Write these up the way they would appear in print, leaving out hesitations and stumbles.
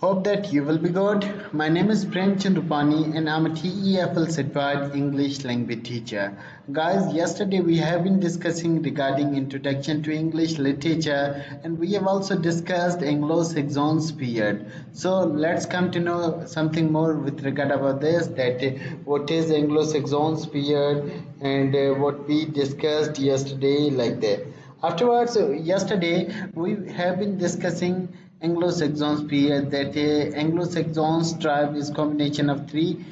Hope that you will be good. My name is Prem Roopvani and I'm a TEFL certified English language teacher. Guys, yesterday we have been discussing regarding introduction to English literature and we have also discussed Anglo Saxon period. So let's come to know something more with regard about this that what is Anglo Saxon period and what we discussed yesterday like that. Afterwards, yesterday we have been discussing Anglo-Saxons period that Anglo-Saxons tribe is combination of three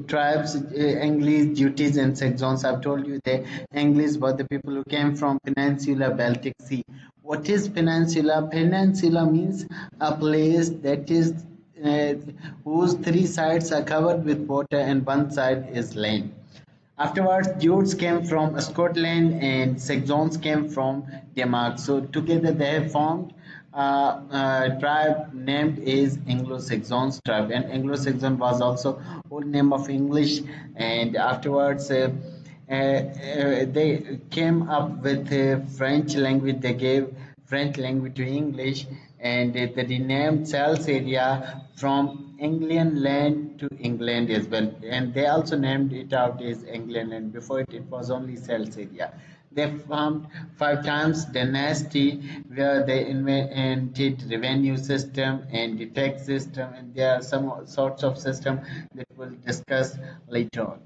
tribes, Angles, Jutes and Saxons. I've told you that Angles were the people who came from Peninsula Baltic Sea. What is Peninsula? Peninsula means a place that is uh, whose three sides are covered with water and one side is land. Afterwards, Jutes came from Scotland and Saxons came from Denmark. So together they have formed a tribe named is Anglo-Saxons tribe. And Anglo-Saxon was also old name of English. And afterwards, they came up with French language. They gave French language to English, and they renamed Sales area from Anglian land to England as well. And they also named it out as England, and before it was only Sales area. They formed five times dynasty where they invented revenue system and the tax system, and there are some sorts of system that we'll discuss later on.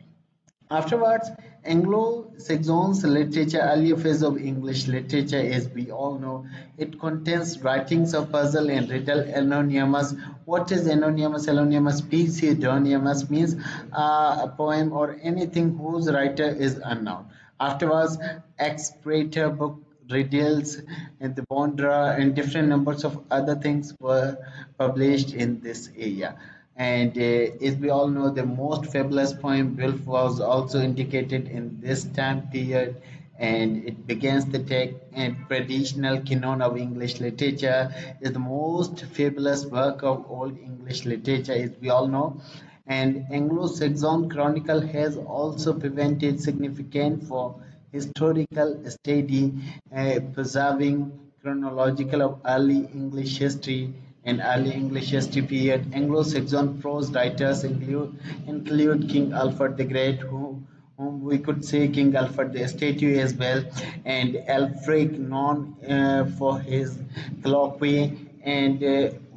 Afterwards, Anglo-Saxons literature, earlier phase of English literature, as we all know, it contains writings of puzzle and riddle anonymous. What is anonymous? Anonymous, pseudonymous means a poem or anything whose writer is unknown. Afterwards, explorator book riddles and the Bondra and different numbers of other things were published in this area. And as we all know, the most fabulous poem Wilf was also indicated in this time period, and it begins the take and traditional canon of English literature is the most fabulous work of old English literature, as we all know. And Anglo-Saxon Chronicle has also prevented significant for historical study, preserving chronological of early English history and early English history period. Anglo-Saxon prose writers include King Alfred the Great, whom we could say King Alfred the statue as well, and Alfric, known for his colloquy, and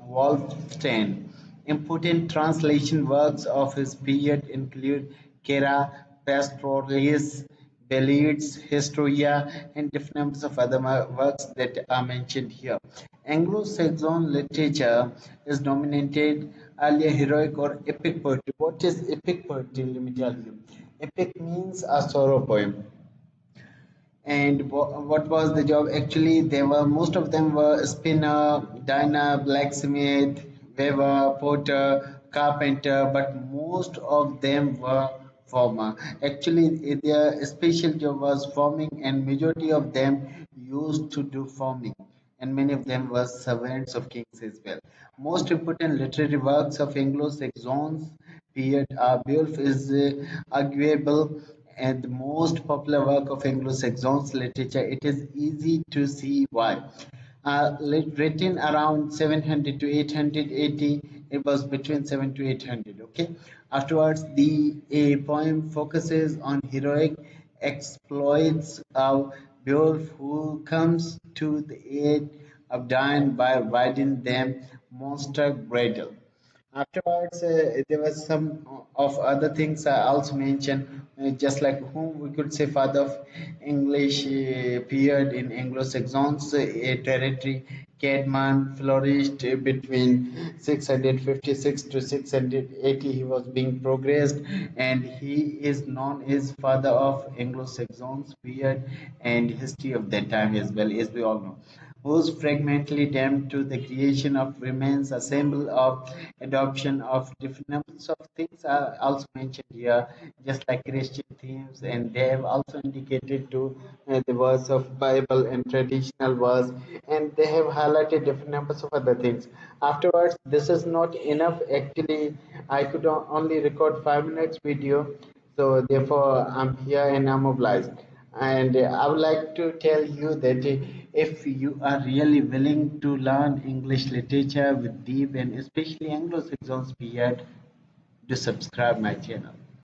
Wolfstein. Important translation works of his period include Kera, Pastoralis, Belides, Historia, and different numbers of other works that are mentioned here. Anglo-Saxon literature is dominated earlier heroic or epic poetry. What is epic poetry? Let me tell you. Epic means a sorrow poem. And what was the job? Actually, they were most of them were spinner, diner, blacksmith, weaver, porter, carpenter, but most of them were farmer. Actually, their special job was farming, and majority of them used to do farming. And many of them were servants of kings as well. Most important literary works of Anglo-Saxons period are Beowulf is arguable and the most popular work of Anglo-Saxons literature. It is easy to see why. Written around 700 to 880, it was between 7 to 800. Okay. Afterwards, the poem focuses on heroic exploits of Beowulf, who comes to the aid of Dain by riding them monster bridle. Afterwards, there was some of other things I also mentioned, just like whom we could say father of English period in Anglo-Saxons territory. Caedmon flourished between 656 to 680. He was being progressed, and he is known as father of Anglo-Saxons period and history of that time as well, as we all know, whose fragmentary damned to the creation of remains, a symbol of adoption of different numbers of things are also mentioned here, just like Christian themes, and they have also indicated to the verse of Bible and traditional verse, and they have highlighted different numbers of other things. Afterwards, this is not enough. Actually, I could only record 5 minutes video, so therefore I'm here and I'm obliged. And I would like to tell you that if you are really willing to learn English literature with deep and especially Anglo-Saxons period, do subscribe my channel.